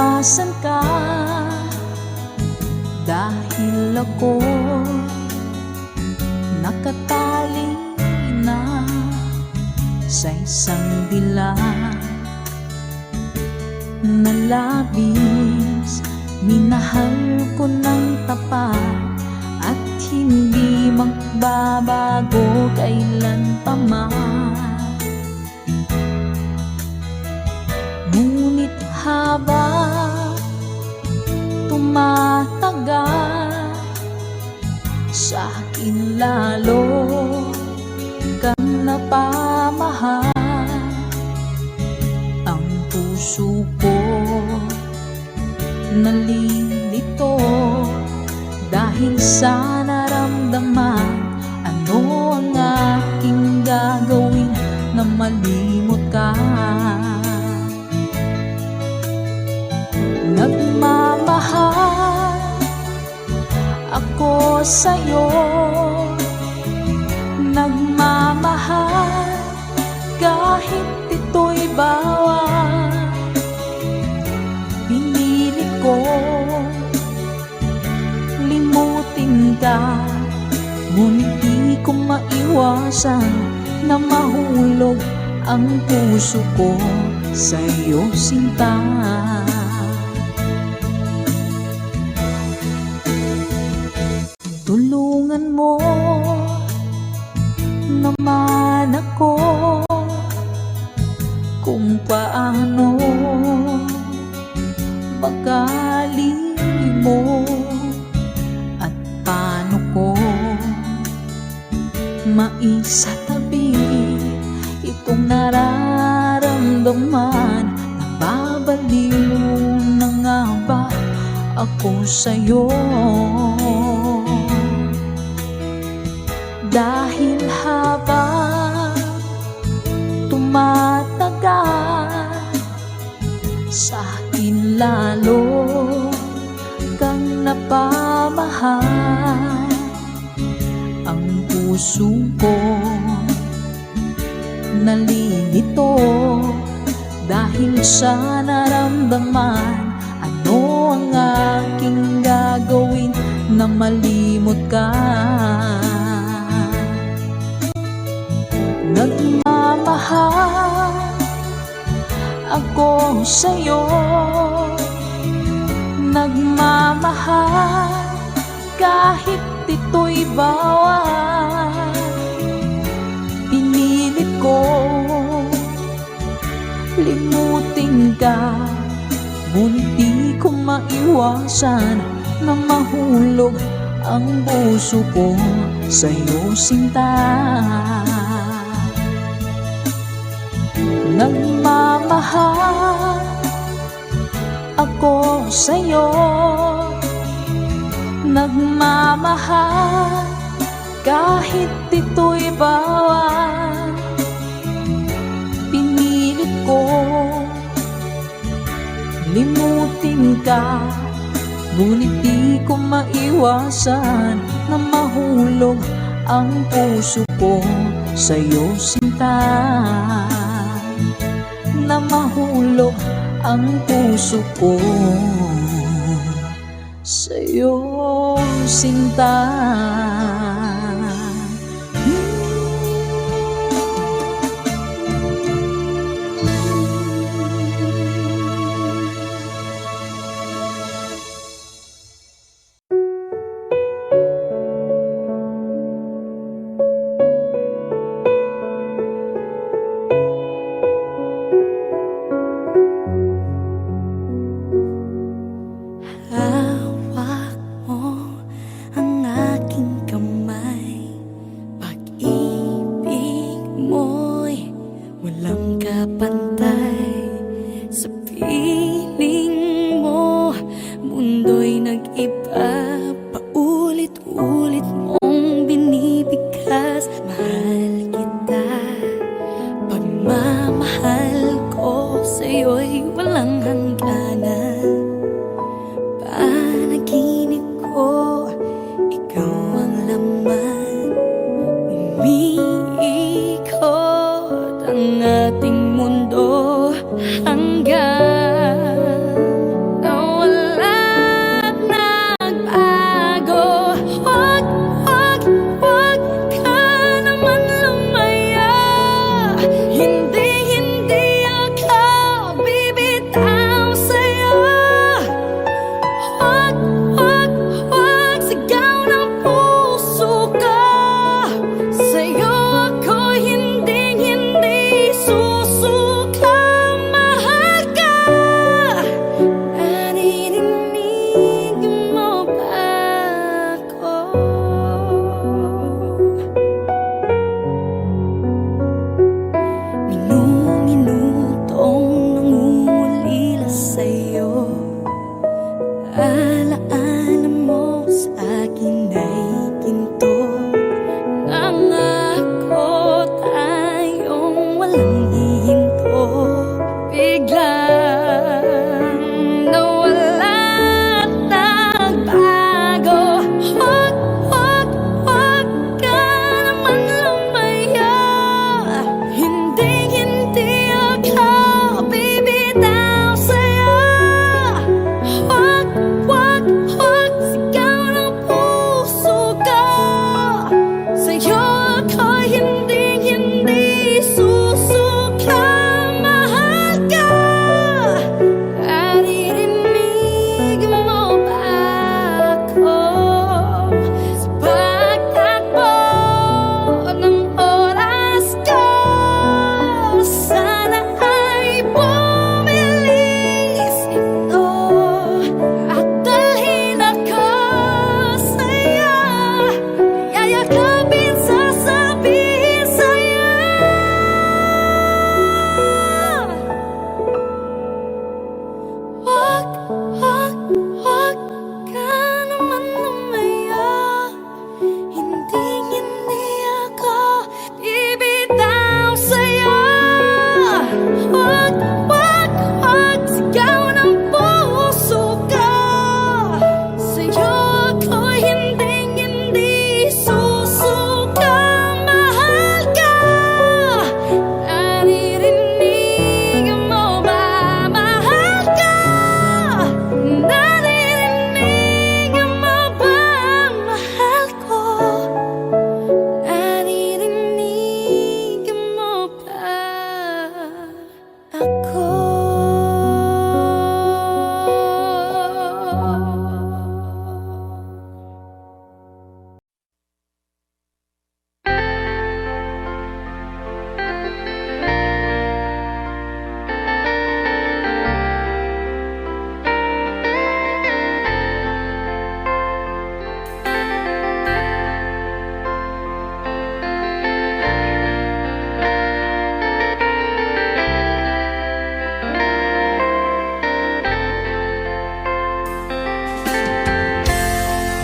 maiwasan ka, dahil ako nakatali na sa isang dilag na labis. Minahal ko ng tapat at hindi magbabago kailan pa man. Ngunit habang tumatagal, sa akin lalo kang napamahal. Ang puso ko nalilito dahil sa naramdaman. Ano ang aking gagawin na malimot ka? Nagmamahal ako sa'yo, nagmamahal kahit ito'y bawal. Pinili ko limutin ka, ngunit di ko maiwasan na mahulog ang puso ko sa'yo, sinta. Tulungan mo naman ako kung paano makalimot at paano ko maisatabi itong nararamdaman. Nababaliw na nga ba ako sa'yo? Dahil habang tumatagal, sa akin lalo kang napamahal. Ang puso ko nalilito dahil sa naramdaman. Ano ang aking gagawin na malimot ka? Nagmamahal ako sa'yo, nagmamahal kahit ito'y bawal. Pinilit ko limutin ka, ngunit di ko maiwasan na mahulog ang puso ko sa'yo, sinta. Nagmamahal ako sa'yo, nagmamahal kahit ito'y bawal. Pinilit ko limutin ka, ngunit di ko maiwasan na mahulog ang puso ko sa'yo, sinta. Na mahulog ang puso ko sa'yo, sinta. ating mundo hanggang minutong nangungulila sa'yo. Alaala mo sa akin ay ginto. Nangako tayong walang hihinto. Biglang nawala at nagbago. Huwag ka naman lumaya. Hindi ako bibitaw sa'yo. Huwag sigaw ng puso ko. Sa'yo ako'y hindi susuka. Mahal ka. Naririnig mo ba ako? Sa pagtakbo ng oras ko, sana ay bumilis ito at dalhin ako sa'yo. Yayakapin, sasabihin sa'yo. Huwag ka naman lumaya. Hindi ako bibitaw sa'yo. Huwag sigaw ng puso ko. Sa'yo ako'y hindi susuka. Mahal ka. Naririnig mo ba? Mahal ka. Naririnig mo ba? Mahal ko. Naririnig mo ba ako?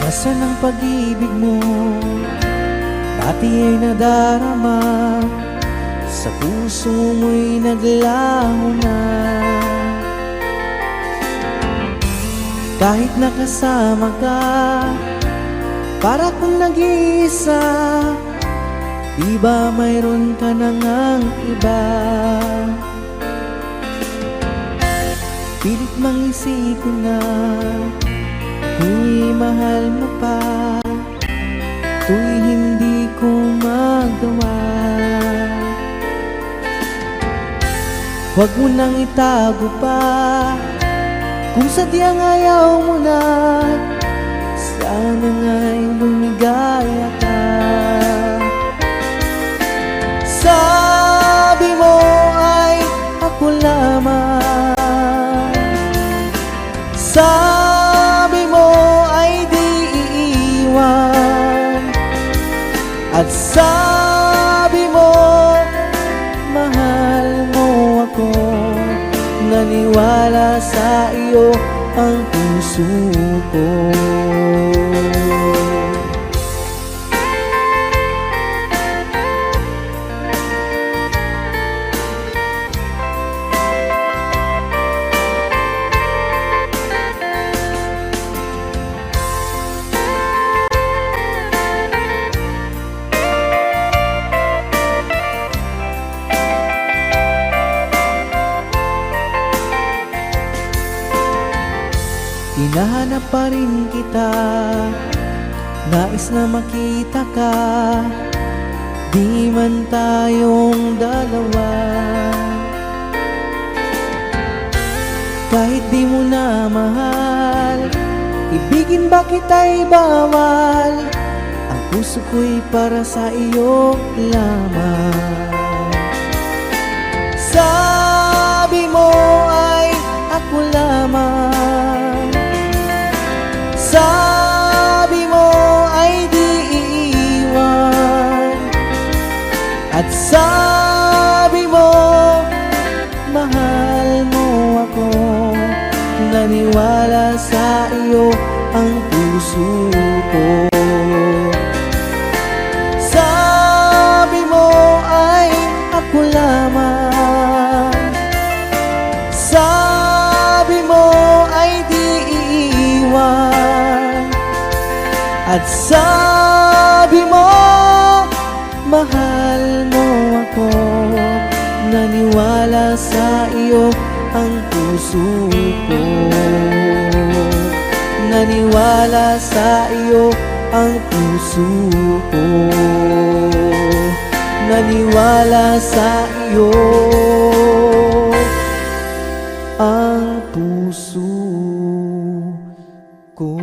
Nasaan ang pag-ibig mo? Dati ay nadarama, sa puso mo'y naglaho na. Kahit nakasama ka, para kung nag-iisa. Di ba mayroon ka na ngang iba? Pilit mang isipin na kung mahal mo pa, to'y hindi ko magawa. Huwag mo nang itago pa, kung sadyang ayaw mo na. Sana nga'y lumigaya ka. Sabi mo ay ako lamang. Sabi mo ay di iiwan. At sabi mo mahal mo ako. Naniwala sa iyo ang puso ko. Hinahanap pa rin kita, nais na makita ka. Di man tayong dalawa, kahit di mo na mahal, ibigin ba kita'y bawal? Ang puso ko'y para sa iyo lamang. Sabi mo ay ako lamang. Sabi mo ay di iiwan. At sabi mo puso ko. Sabi mo ay ako lamang, sabi mo ay di iiwan, at sabi mo mahal mo ako. Naniwala sa iyo ang puso ko, naniwala sa iyo ang puso ko, naniwala sa iyo ang puso ko.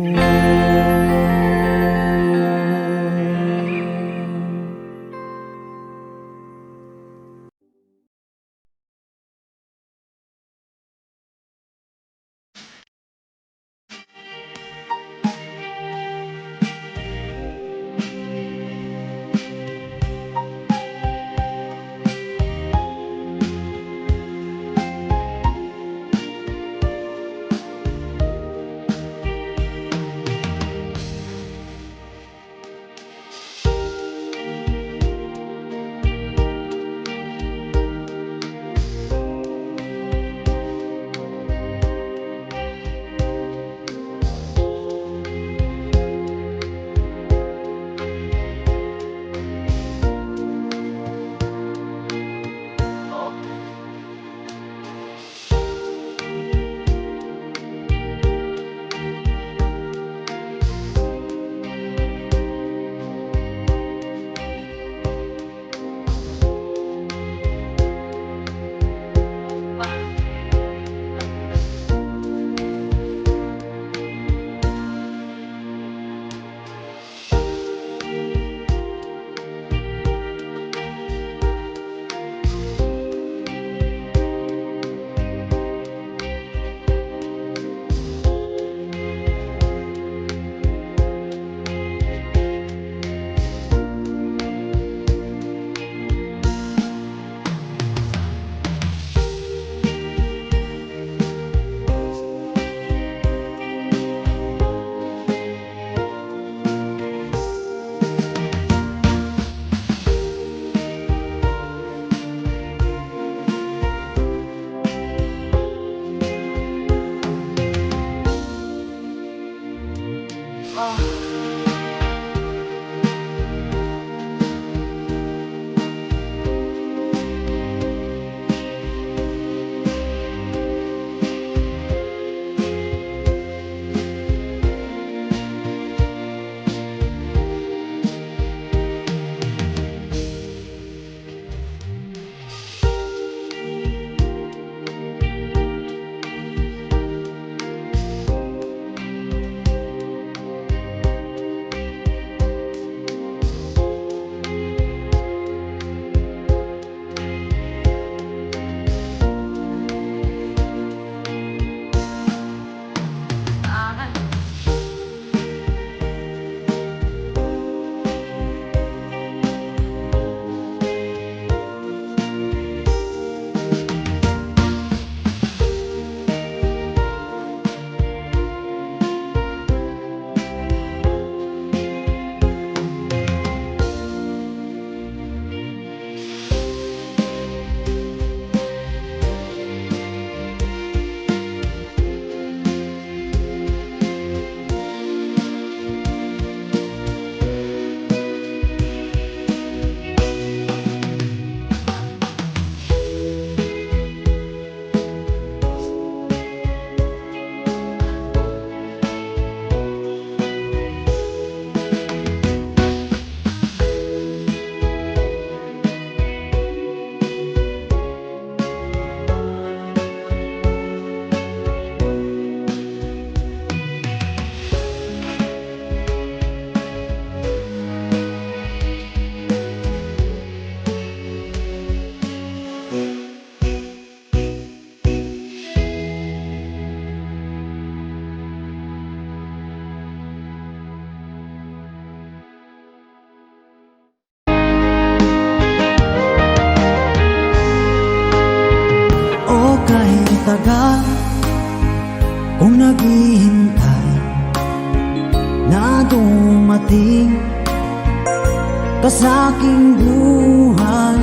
ka sa aking buhay.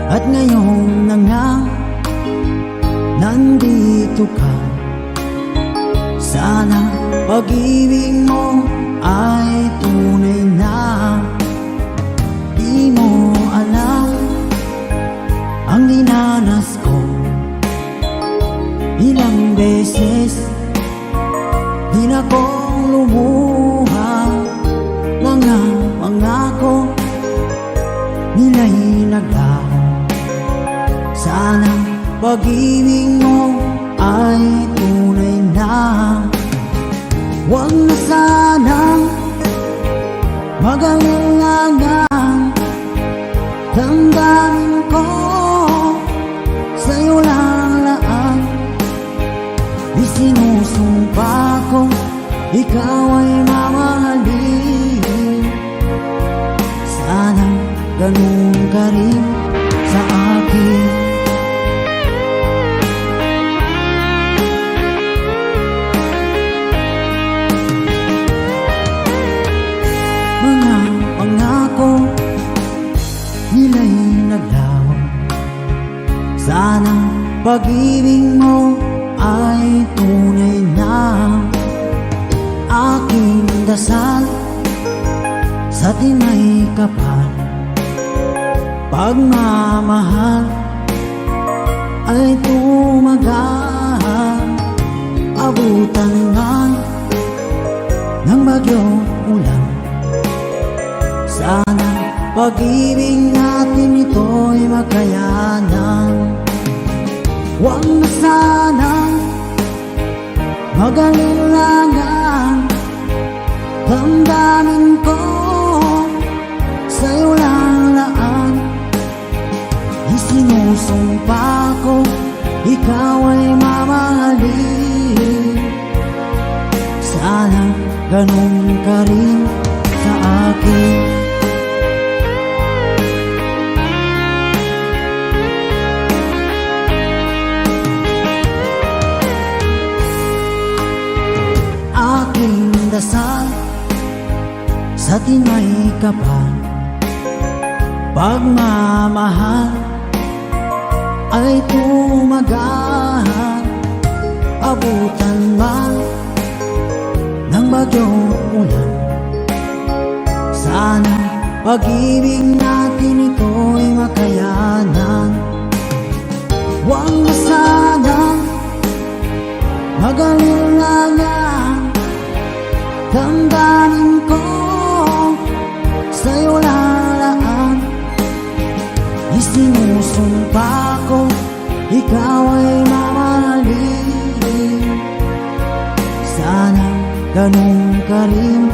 At ngayon na nga, nandito ka. Sana pag-ibig mo ay tunay na. Di mo alam ang dinanas ko. Ilang beses din akong lumuha. Mga pangako nila'y naglaho. Sana pag-ibig mo ay tunay na. Huwag na sanang mag-alinlangan. Damdamin ko sa'yo lang laan. Isinusumpa ko ikaw ay mamahalin. Sana ganun ka rin sa akin. Mga pangako nila'y naglaho. Sana pag-ibig mo ay tunay na. Aking dasal sa tinay kapal. Pagmamahal ay tumagal. Abutan man ng bagyong ulan. Sana pag-ibig natin ito'y makayanan. Huwag na sanang mag-alinlangan. Damdamin ko sa'yo lang laan. Isinusumpa ko ikaw ay mamahalin. Sana ganun ka rin sa akin. Aking dasal sa tinay kapal. Pagmamahal ay tumagal. Abutan man ng bagyong ulan. Sana pag-ibig natin ito'y makayanan. Huwag na sanang mag-alinlangan. Damdamin ko sa'yo lalaan. Isinusumpa ko ikaw ay mamahalin. Sana ganun ka rin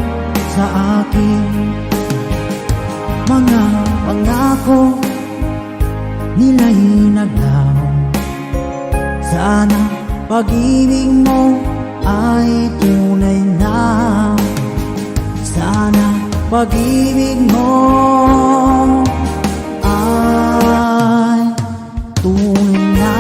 sa akin. Mga pangako nila'y naglaho. Sana pag-ibig mo ay tunay na. Sana pag-ibig mo ay tunay na.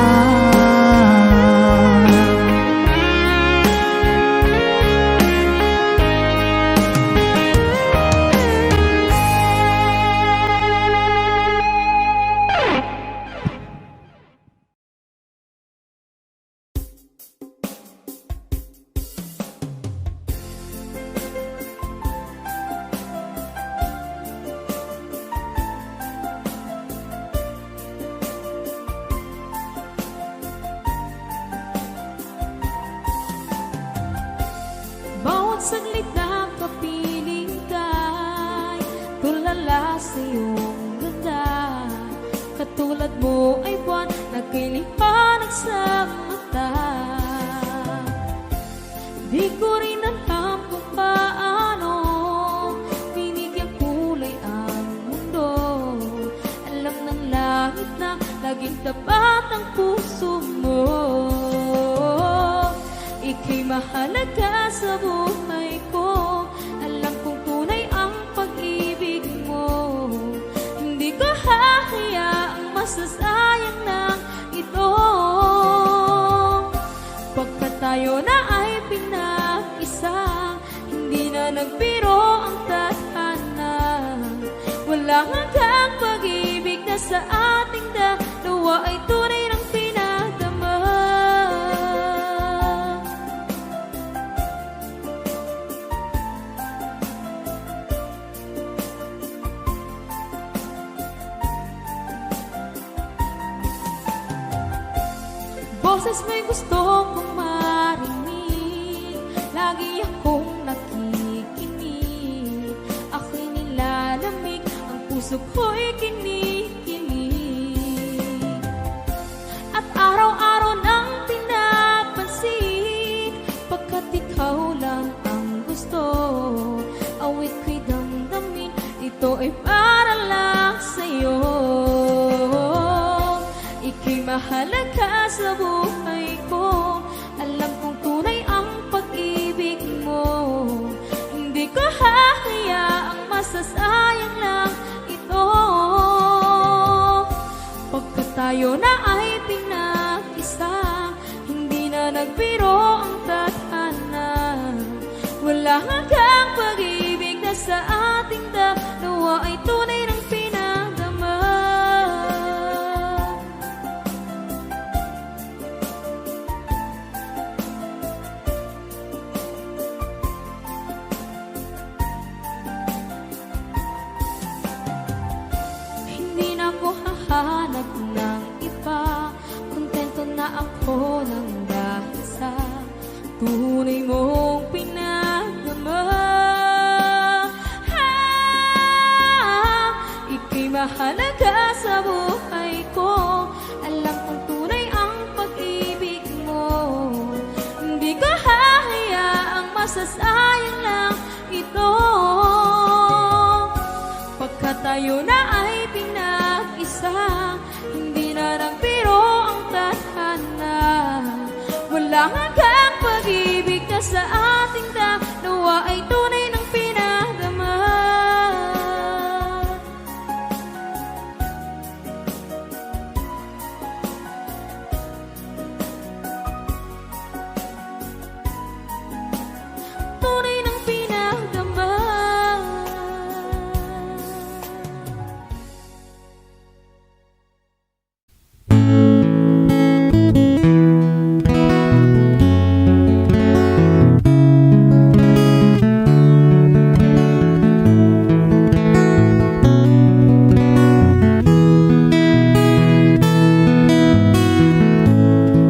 Bawat saglit na kapiling ka'y tulala sa iyong ganda. Katulad mo ay buwan na kiliwanag sa mata. Di ko rin alam kung paano binigyan kulay ang mundo. Alam ng langit na laging tapat ang puso mo. Ika'y mahalaga sa buhay ko. Alam kong tunay ang pag-ibig mo. Hindi ko hahayaang masasayang ng ito. Pagkat tayo na ay pinag-isa, hindi na nagbiro ang tadhana. Wala sa ating dalawa ay tunay ng pinadama. Boses mo'y gusto kong marinig, lagi akong nakikinig. Ako'y nilalamig, ang puso ko'y kinikilig. At araw-araw nang pinapansin, pagkat ikaw lang ang gusto. Awit ko'y damdamin, ito ay para lang sa'yo. Ika'y mahalaga sa buhay ko, alam kong tunay ang pag-ibig mo. Hindi ko hahayaang masasayang lang ito. Pagkat tayo na ay pinag-isa, hindi na nagbiro ang tadhana. Wala hanggang pag-ibig na sa ating dalawa ay tunay ng pinadama. Hindi na ako hahanap ng iba, kontento na ako ng dahil sa tunay mong pinadama. Ika'y mahalaga sa buhay ko, alam kong tunay ang pag-ibig mo. Hindi ko hahayaang masasayang lang ito. Pagkat tayo na ay pinag-isa, hindi na nagbiro ang tadhana. Wala hanggang pag-ibig na sa ating dalawa ay tunay ng pinadama. Tunay ng pinadama.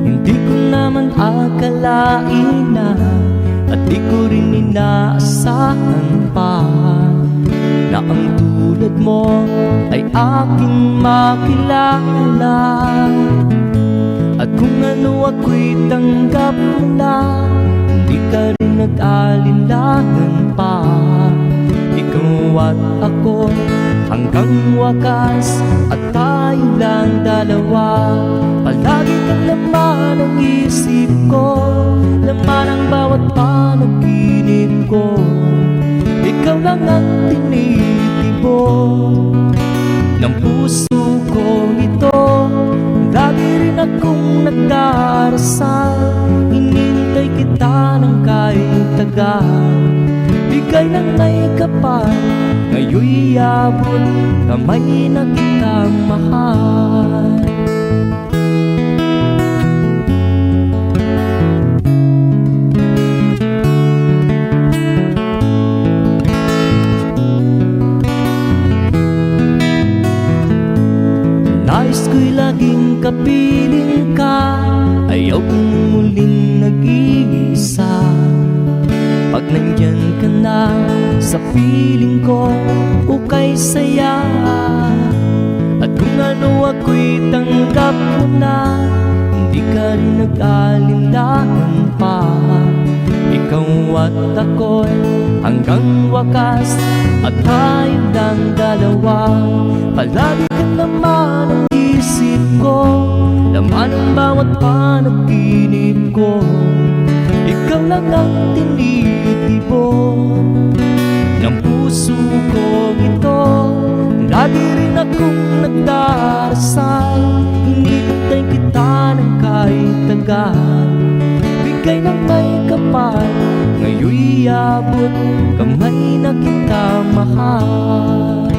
Hindi ko naman akalain na, at di ko rin inaasahan pa, na ang tulad mo ay aking makilala. At kung ano ako'y tanggap mo na, hindi ka rin nag-alinlangan pa. Ikaw at ako hanggang wakas, at tayo lang dalawa. Palagi kang laman ng isip ko, laman ang bawat panaginip ko. Ikaw lang ang tinitibok ng puso ko ito. Lagi rin akong nagdarasal, hinintay kita ng kahit tagal. Bigay ng may kapal, ngayon'y abot kamay na kitang mahal. Nais ko'y laging kapiling ka, ayaw kong muling nag-iisa. Pag nandyan ka na sa piling ko, ukay saya. At kung ano ako'y tanggap mo na, hindi ka rin nag-alinlangan pa. Ikaw at ako'y hanggang wakas, at tayo lang dalawa. Palagi ka naman ang isip ko, laman ang bawat panaginip ko. Ikaw lang ang tinitibok ng puso ko ito. Lagi rin akong nagdarasal, hinintay kita ng kahit tagal. Bigay ng may kapal, ngayon'y abot kamay na kita mahal.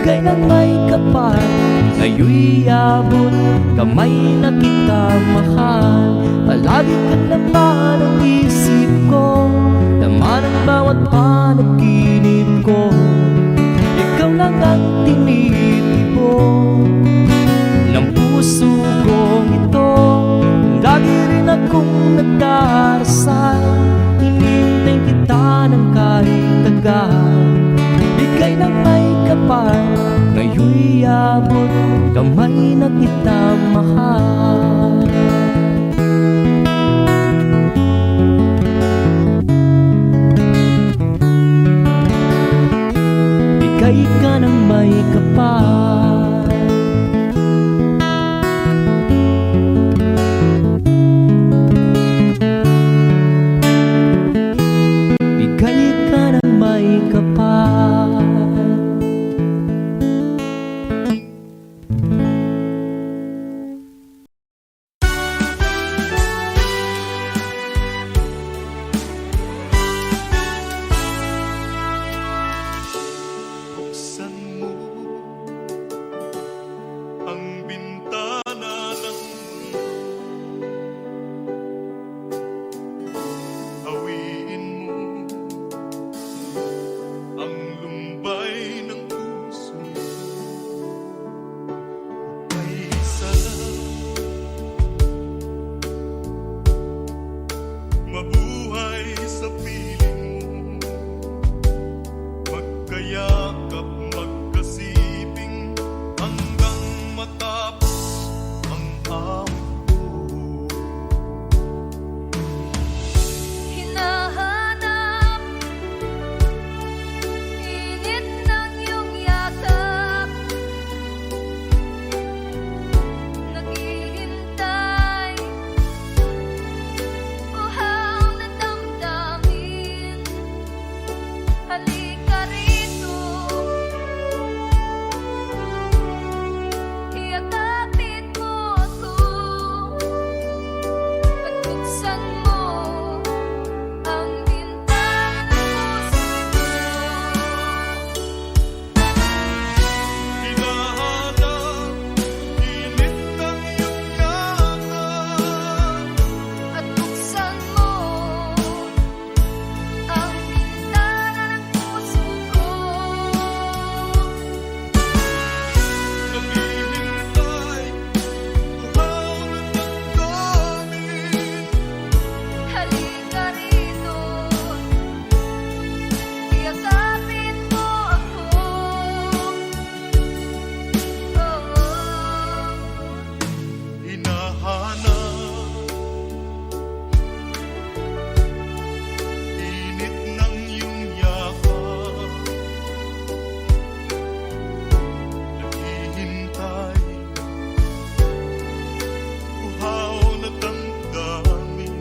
bigay ng may kapal. Ngayon'y abot kamay na kita mahal. Palagi ka naman ang isip ko, laman ang bawat panaginip ko. Ikaw lang ang tinitipon ng puso kong ito. Lagi rin akong nagdarasal, hinintay kita ng kahit tagal. Bigay ng may kapal, ngayon'y abot kamay na kita mahal. Bigay ka ng may kapal. Bigay ka ng may kapal. Buksan mo ang bintana ng mundo, hawiin mo ang lumbay ng puso. May isa lang mabuhay sa piling mo, magkayakap, magkasibing hanggang matapos ang awit ko. Hinahanap init ng iyong yakap, naghihintay uhaw na damdamin. Halika rito, iyakapin mo ako at buksan mo ang bintana ng puso ko. Hinahanap init ng iyong yakap, At buksan mo ang bintana ng puso ko. naghihintay uhaw na damdamin. Halika rito, iyakapin mo ako. Hinahanap init ng iyong yakap, naghihintay uhaw na damdamin.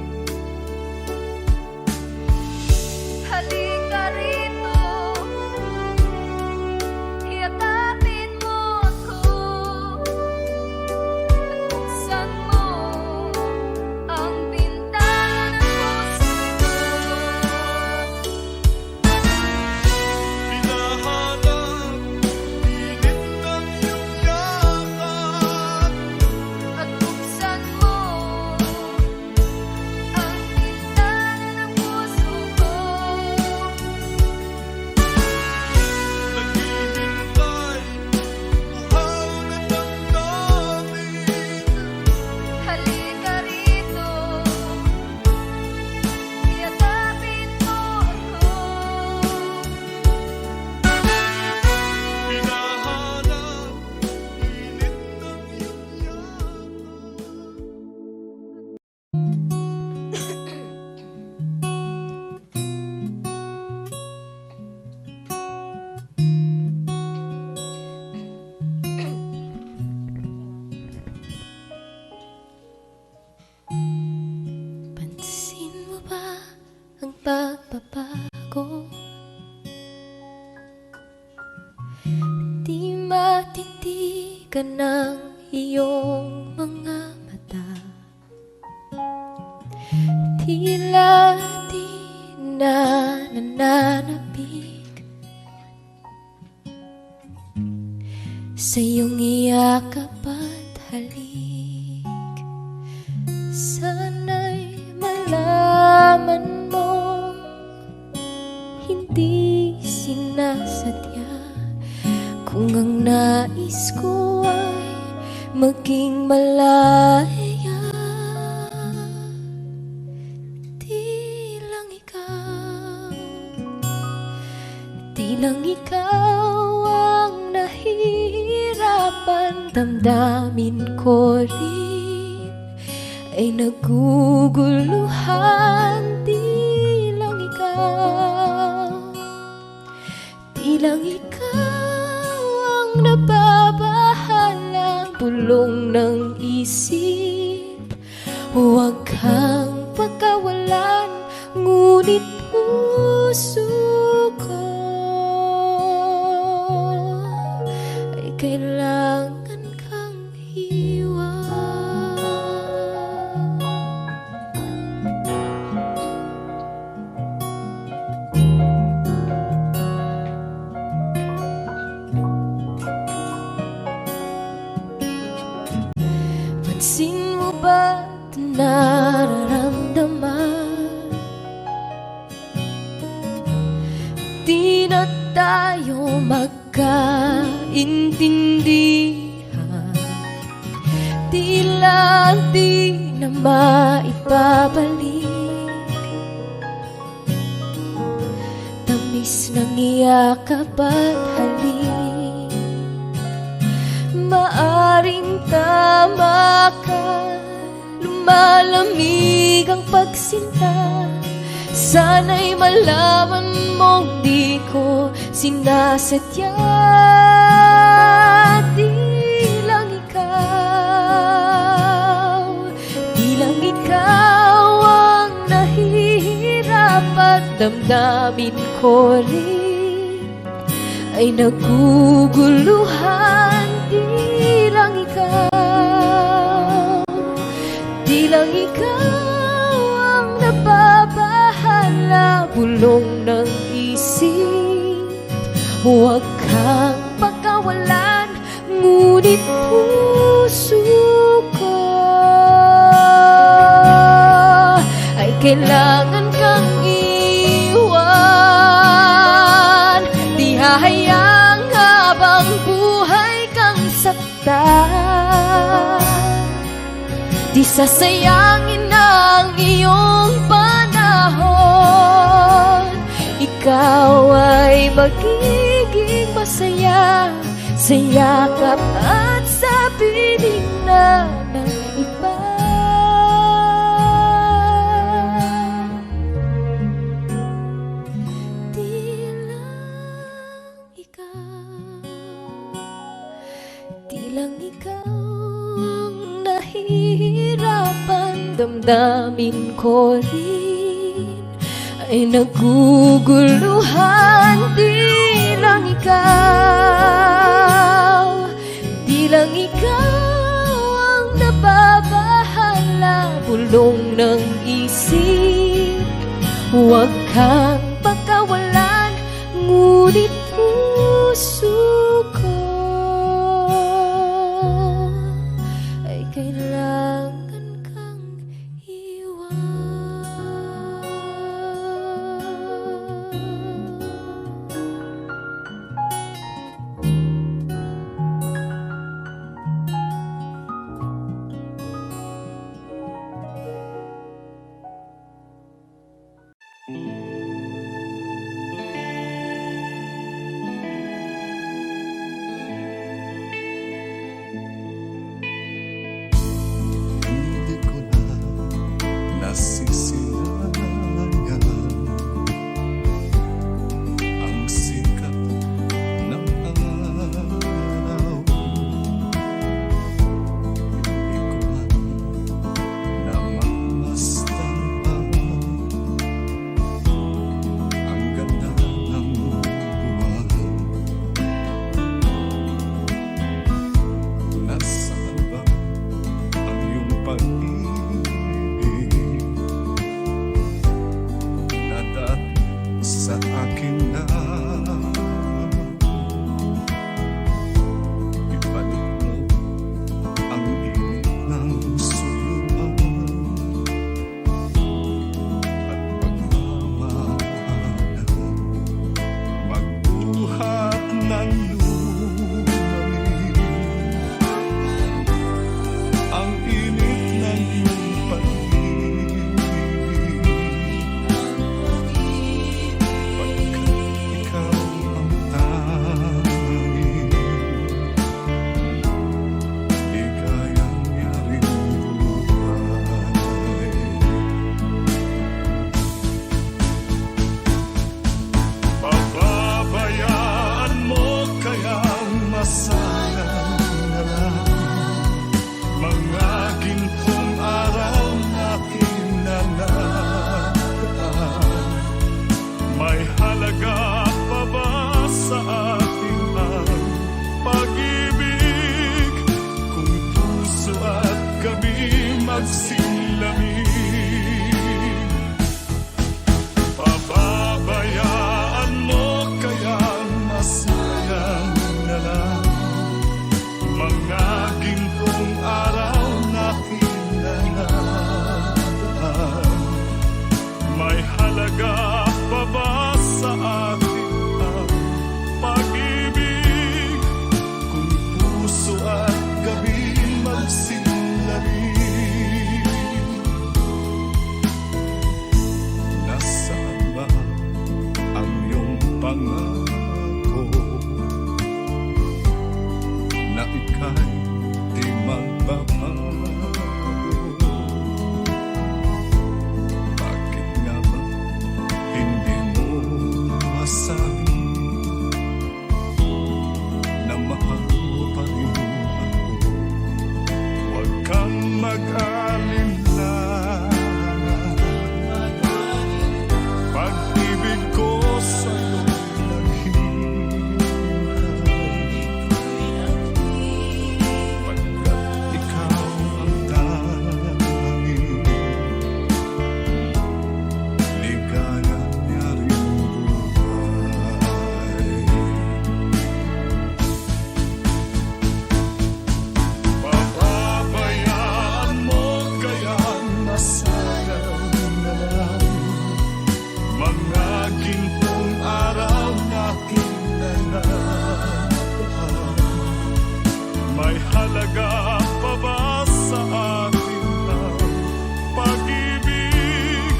Halika rito, iyakapin mo ako. At buksan mo ang bintana ng puso ko. Hinahanap init ng iyong yakap, At buksan mo ang bintana ng puso ko. naghihintay uhaw na damdamin. Halika rito, iyakapin mo ako. Hinahanap init ng iyong yakap. Pansin mo ba ang pagbabago? Di matitigan ng iyong mga mata. Tila di na nananabik sa iyong iyakap at halik. Sana'y malaman mo, hindi sinasadya, kung ang nais ko ay maging malaya. Di lang ikaw, di lang ikaw ang nahihirapan. Damdamin ko rin ay naguguluhan. Di lang ikaw, di lang ikaw ang nababahala. Bulong ng isip, huwag kang pagkawalan, ngunit puso ko ay kailangan kang iwan. Pansin mo ba't nararamdaman? Di na tayo magkaintindihan, tila di na maibabalik. Tamis ng iyakap at halik, maaring tama ka, lumalamig ang pagsinta. Sana'y malaman mong di ko sinasadya. Di lang ikaw ang nahihirapan. Damdamin ko rin ay naguguluhan. Di lang ikaw ang nababahala. Bulong ng isip, huwag kang pagkawalan, ngunit puso ko ay kailangan kang iwan. Di hahayang habang buhay kang saktan, di sasayangin ang iyong panahon. Ikaw ay magiging masaya sa yakap at sa piling na ng iba. Di lang ikaw ang nahihirapan. Damdamin ko rin ay naguguluhan. Di lang ikaw ang nababahala. Bulong ng isip, huwag kang pagkawalan, ngunit puso ko ay kailangan kang iwan. magsilamig. Pababayaan mo kaya masayang na lang mga gintong araw na kinanaan. May halaga pa ba sa atin ang pag-ibig kung puso at gabi magsilamig? Nasaan ba ang iyong pangako na ika'y di magbabago? Bakit nga ba hindi mo masabi na mahal mo pa rin ako? Huwag kang mag-alinlangan, pag-ibig ko sa'yo naghihintay, pagkat ikaw ang tanging ligaya niya rin buhay. Pababayaan mo kaya masayang na lang mga gintong araw na kinanaan. May halaga pa ba sa atin ang pag-ibig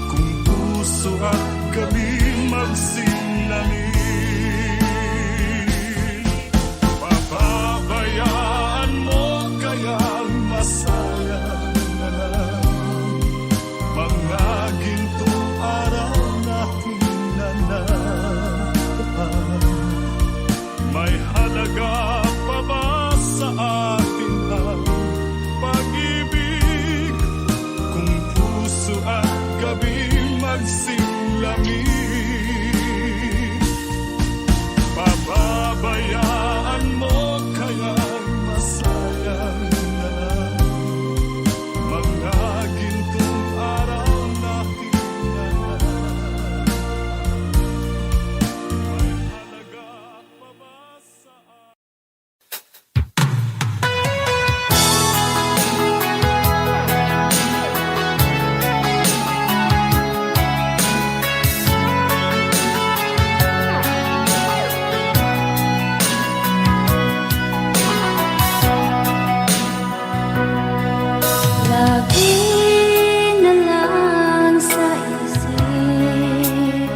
kung puso at gabi magsilamig? Pababayaan mo kaya masayang na lang mga gintong araw na kinanaan. May halaga pa ba sa atin ang pag-ibig kung puso at gabi magsilamig? Pababayaan mo kaya masayang na lang mga gintong araw na kinanaan. May halaga pa ba sa Lagi na lang sa isip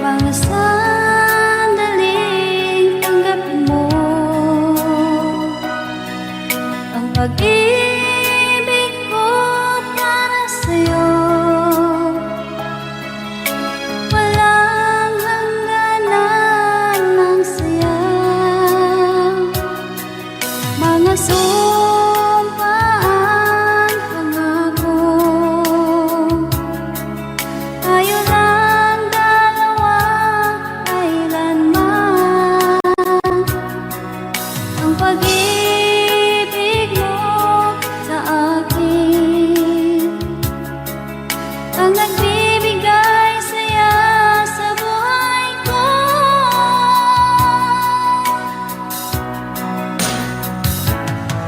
mga sandaling tanggapin mo ang pag-ibig ko para sa'yo. Walang hangganan ng saya, mga sumpaan, pangako. Tayo lang dalawa, kailanman. Ang pag-ibig mo sa akin ang nagbibigay saya sa buhay ko.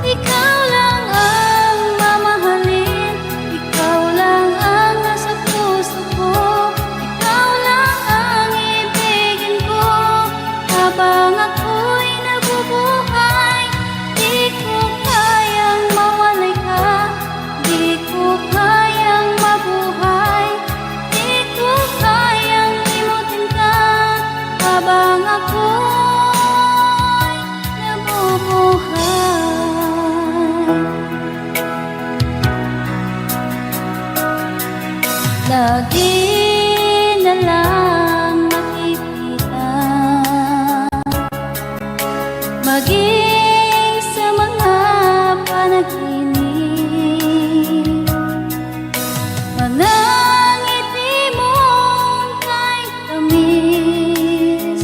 Ikaw lang ang mamahalin, ikaw lang ang nasa puso ko, ikaw lang ang ibigin ko habang ako'y nabubuhay. Di ko kayang mawalay ka, di ko kayang mabuhay, di ko kayang limutin ka habang ako'y nabubuhay. Lagi na lang makikita, maging sa mga panaginip, mga ngiti mong kahit tamis,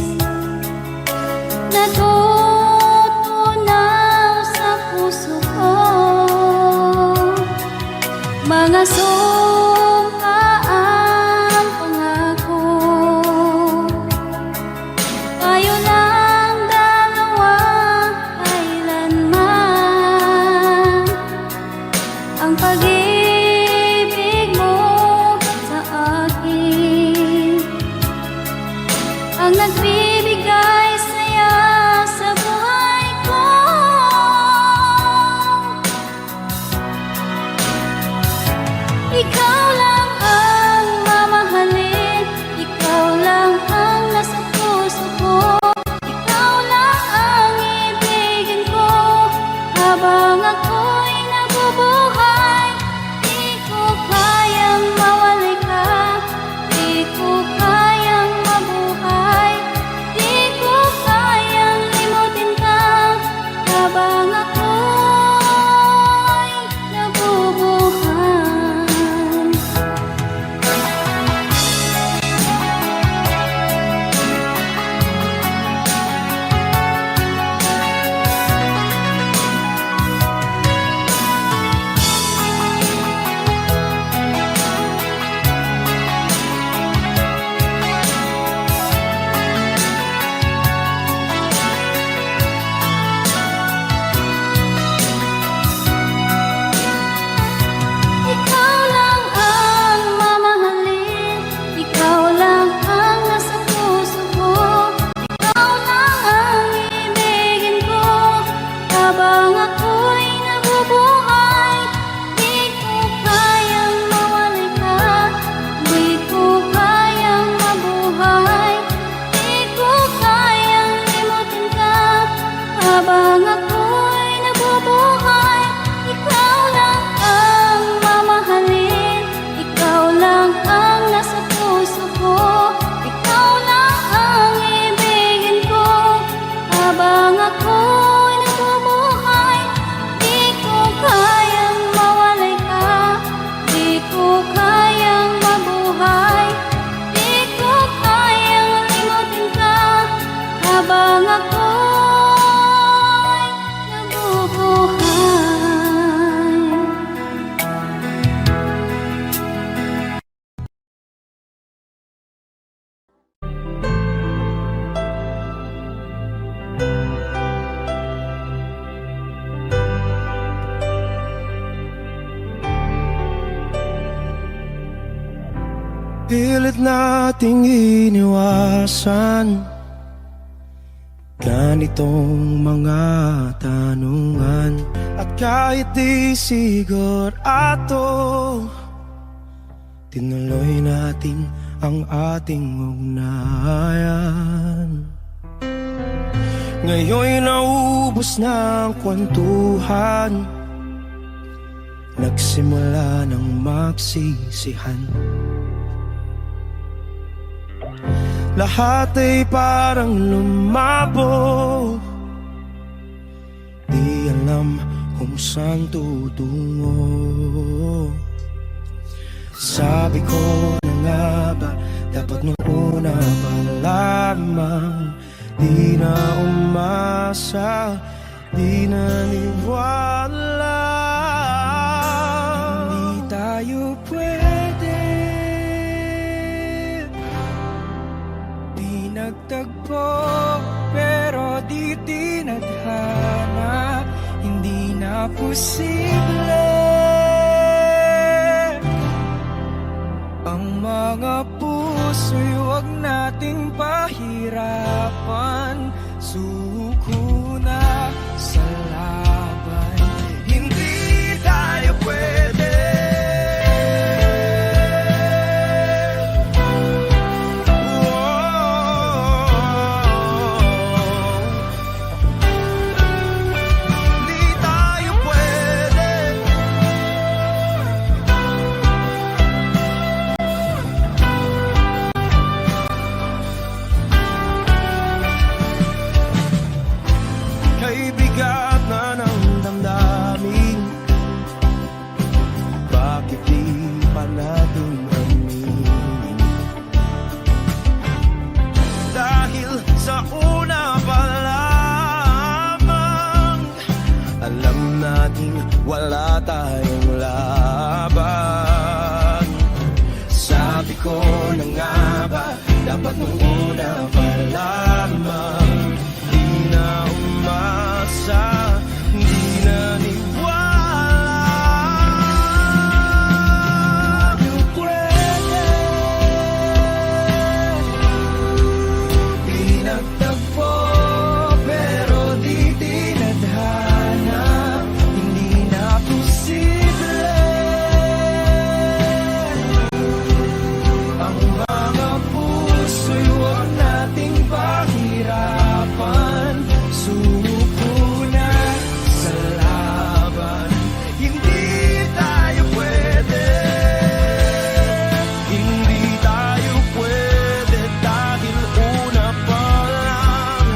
natutunaw sa puso ko. Sinasumpa ang pangako, tayo lang dalawa kailanman. Ang pag-ibig mo sa akin ang nagbibigay saya sa buhay ko. Ikaw lang ang mamahalin, ikaw lang ang nasa puso ko, ikaw lang ang ibigin ko habang ako'y nabubuhay. Di ko kayang mawalay ka, di ko kayang mabuhay, di ko kayang limutin ka habang ako'y nabubuhay. Ikaw lang ang mamahalin, ikaw lang ang nasa puso ko, ikaw lang ang ibigin ko habang ako'y nabubuhay. Di ko kayang mawalay ka, di ko kayang mabuhay, di ko kayang limutin ka habang ako'y nabubuhay. Ikaw lang ang mamahalin, ikaw lang ang nasa puso ko, ikaw lang ang ibigin ko habang ako'y nabubuhay. Di ko kayang mawalay ka, di ko kayang mabuhay, di ko kayang limutin ka habang ako'y nabubuhay. Pilit nating iniwasan ganitong mga tanungan. At kahit di sigurado, tinuloy natin ang ating ugnayan. Ngayon'y naubos na ang kwentuhan, nagsimula ng magsisihan. Lahat ay parang lumabo, di alam kung saan tutungo. Sabi ko na nga ba, dapat nung una pa lamang di na umasa, di naniwala. Hindi tayo pwede, di nagtagpo, pero di tinadhana. Hindi na posible ang mga puso'y huwag nating pahirapan. Suko na sa laban, hindi tayo pwede. Hindi tayo pwede. Kay bigat na ng damdamin, bakit di pa natin aminin? Dahil sa una pa lamang, alam natin wala tayong laban. noon na pa lamang. Di na umasa, di naniwala. Tayo pwede, pinagtagpo pero di tinadhana. Hindi na posible ang mga puso'y huwag nating pahirapan. Suko na sa laban, hindi tayo pwede. Hindi tayo pwede dahil una pa lang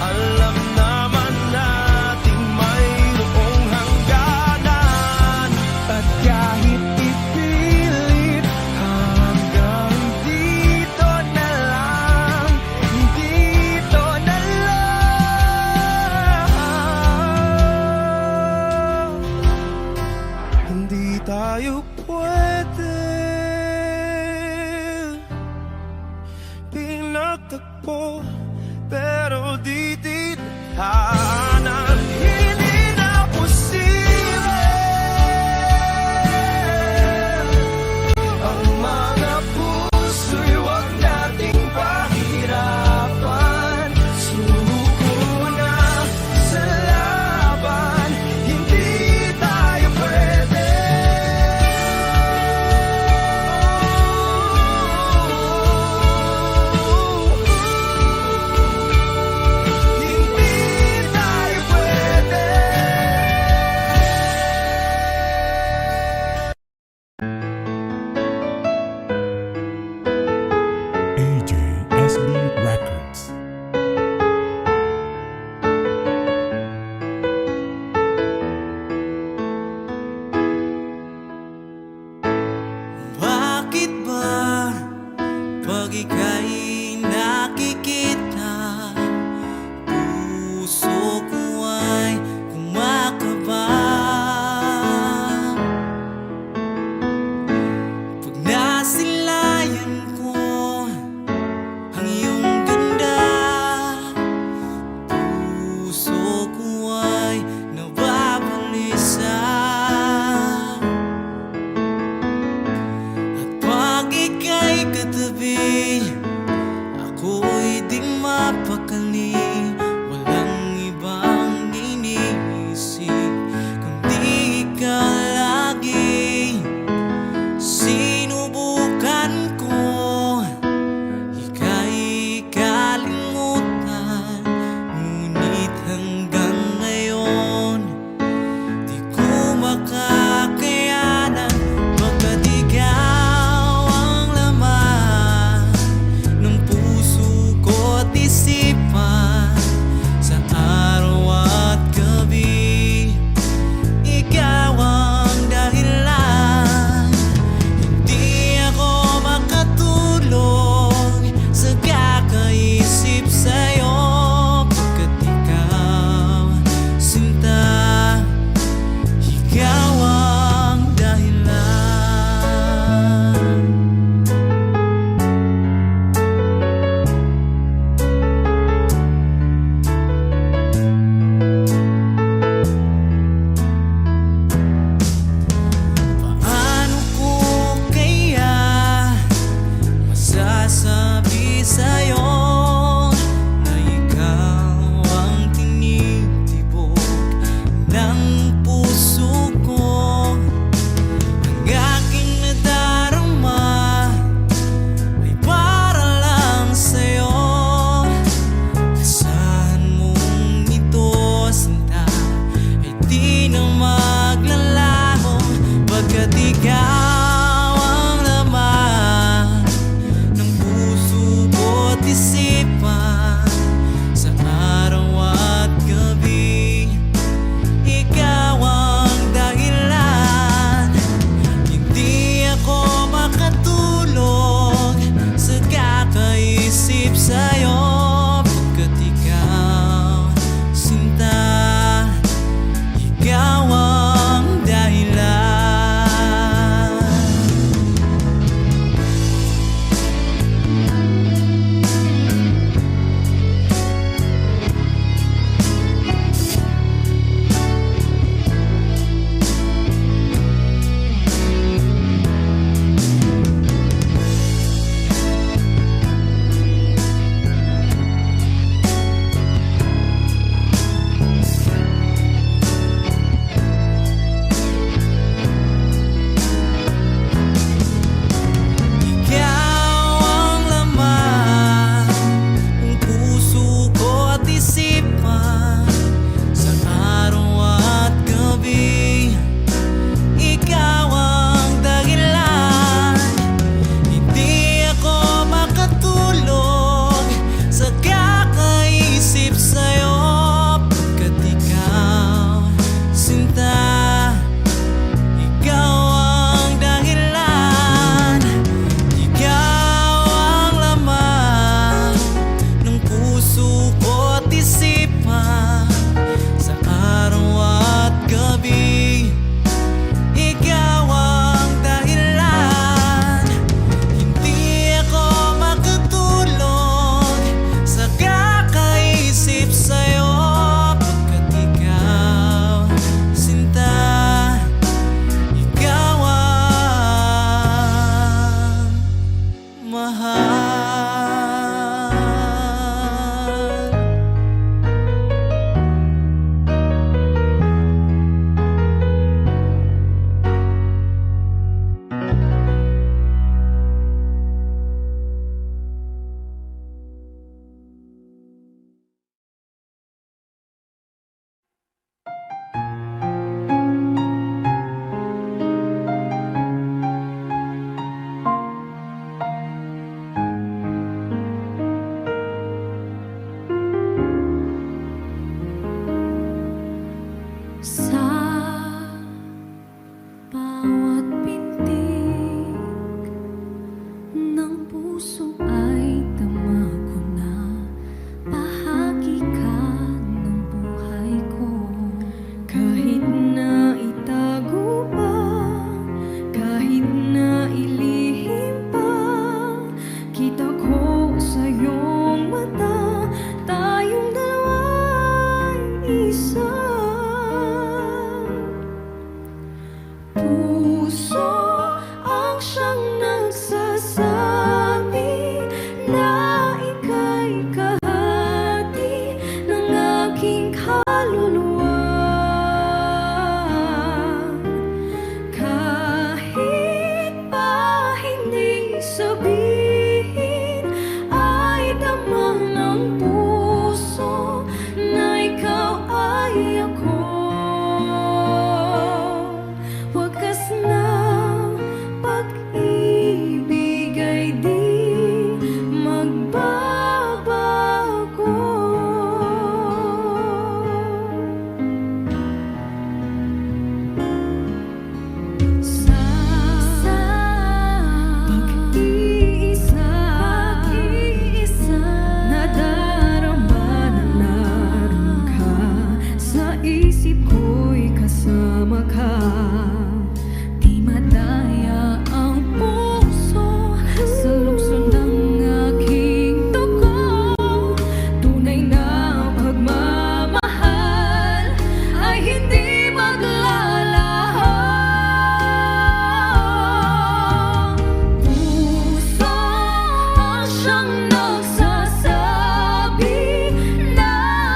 alam naman nating mayroong hangganan. At kahit ipilit hanggang dito na lang, dito na lang. Hindi tayo pwede pinagtagpo pero di tinadhana. Hindi na posible ang mga puso'y huwag nating pahirapan. Suko na sa laban, hindi tayo pwede. Hindi tayo isa. Puso ang siyang nagsasabi na ika'y kahati ng aking kaluluwa. Kahit pa hindi sabihin, ay damang ng puso na ikaw ay ako. Wagas na pag-ibig ay di magbabago. Sa pag-iisa, nadarama na naroon ka. Sa isip ko'y kasama ka. Di madaya ang puso sa lukso ng aking dugo. Tunay na pagmamahal ay hindi maglalaho. Puso ang siyang nagsasabi na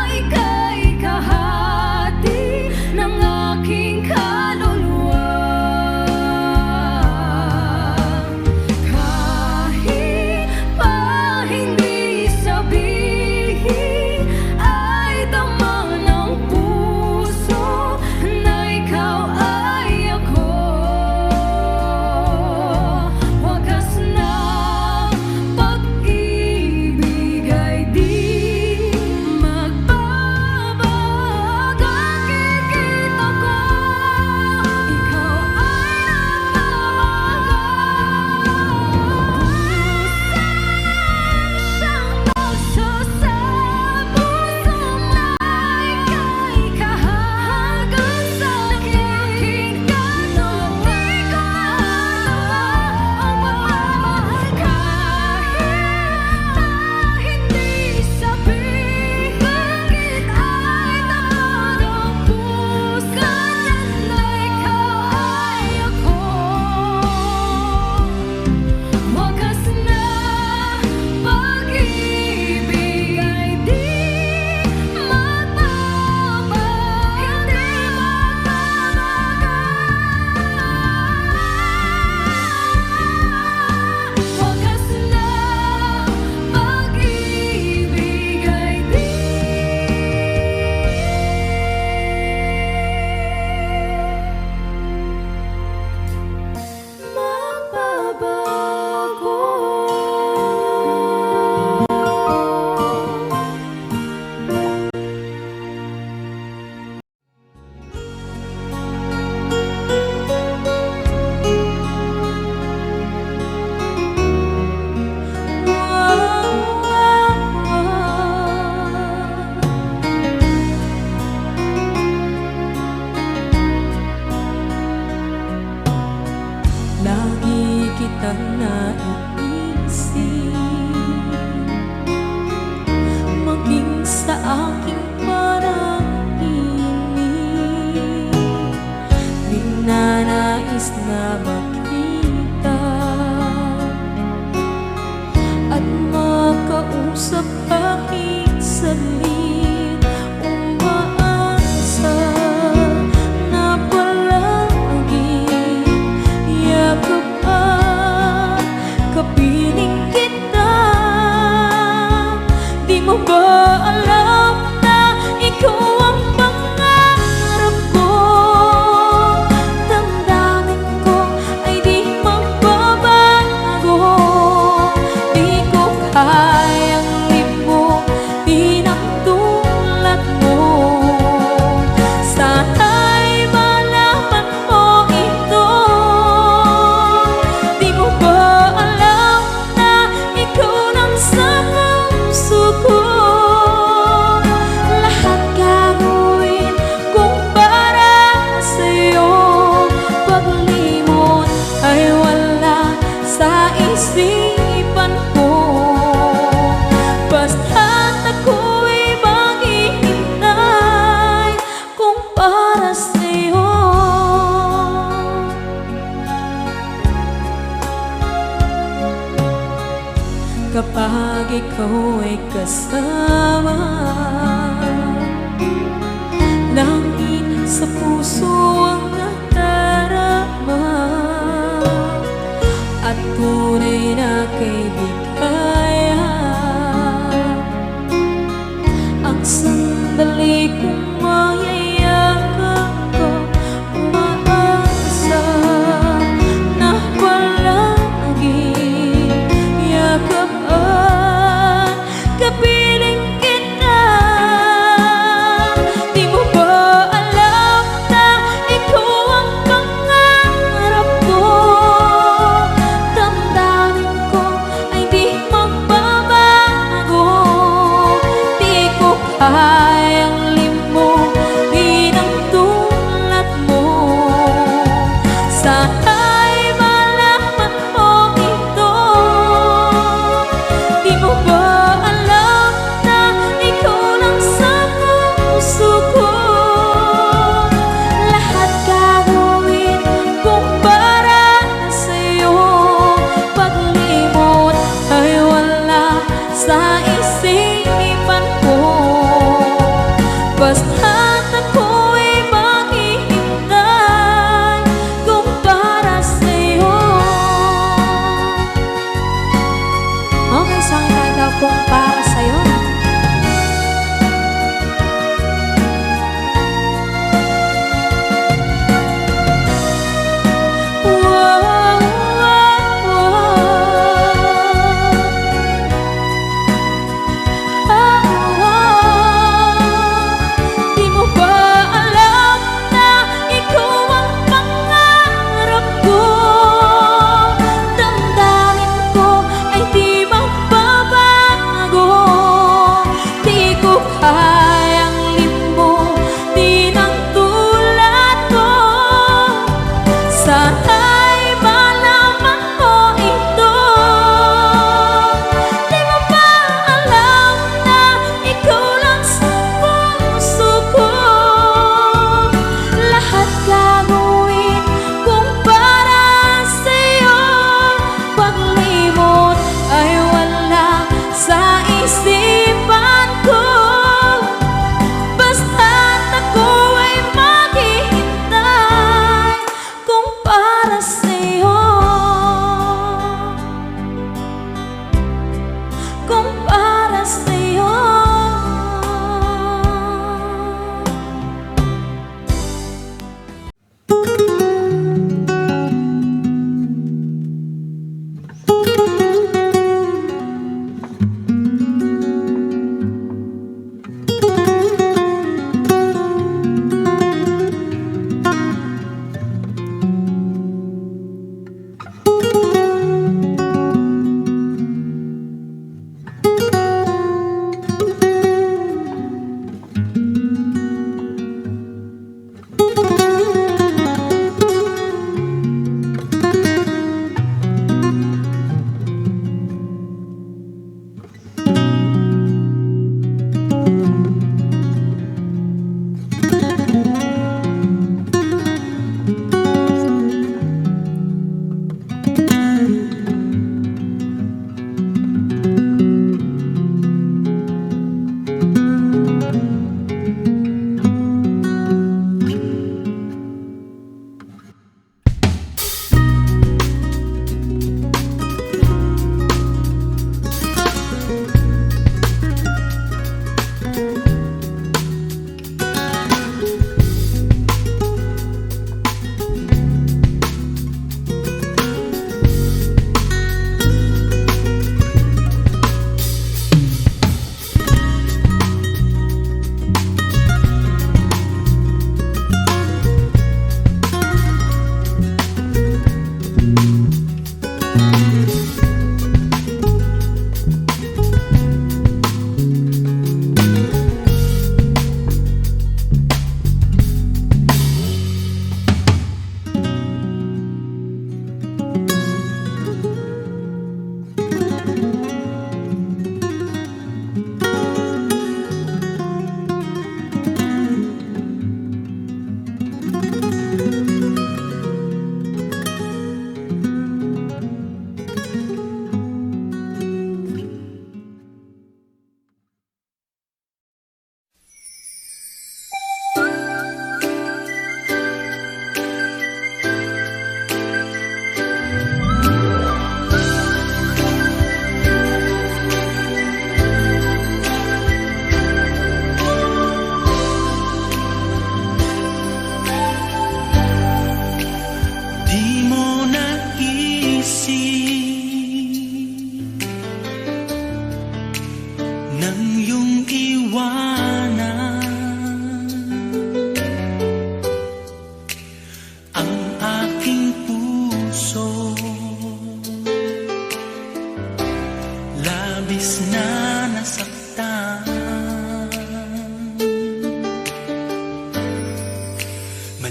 ika'y kahati ng aking kaluluwa. Kahit pa hindi sabihin, ay damang ng puso na ikaw ay ako. Wagas na pag-ibig ay di magbabago. Nakikita ko, ikaw ay siyang nagsasabi, puso na ika'y kahagan sa aking kaluluwa. Ang pagmamahal kahit na hindi sabihin, bakit ay damang ng puso na ikaw ay ako. Wagas na pag-ibig ay di magbabago. Hindi magbabago. Wagas na pag-ibig ay di magbabago. Lagi kitang naiisip, maging sa aking parang inip. Ninanais na makita at makausap kahit saglit. Umaasa na palagi yakap at kapiling kita. Di mo ba alam na ikaw ang pangarap ko? Damdamin ko kasama. Langit sa puso ang nadarama, at tunay na kaibigan. Ang sandali kong mayayakap ko, umaasa na palagi yakapan, kapiling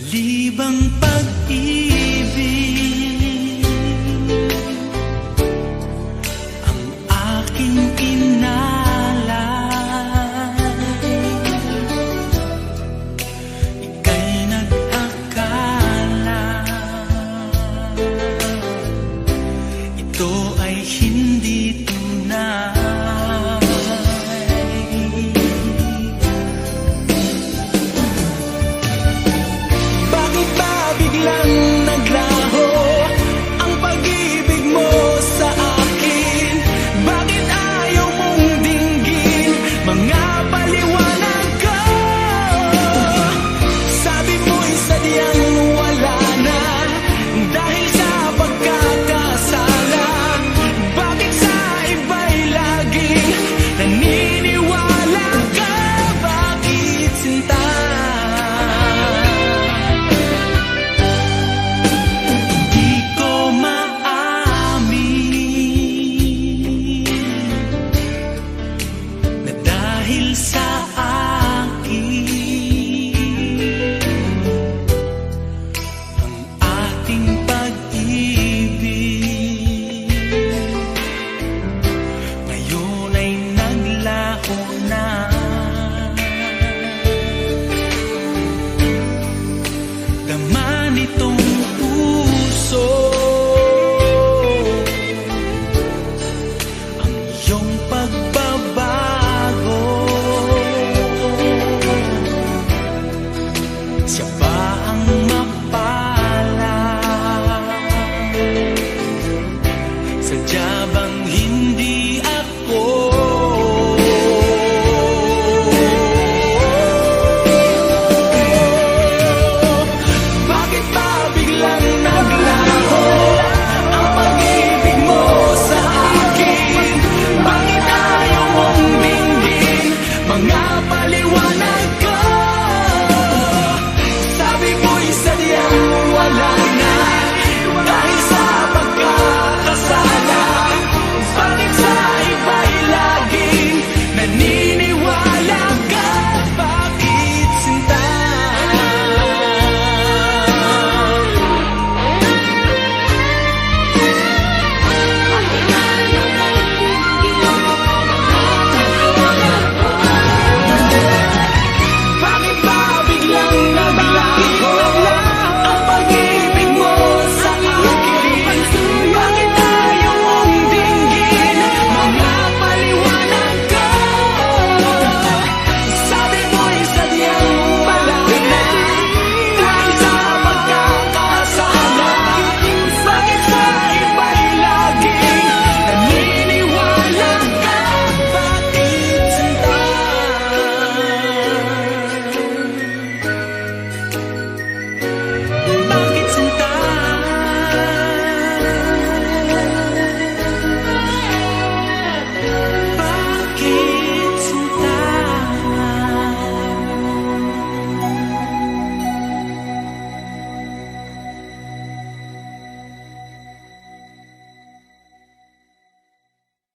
Libang pag-ibig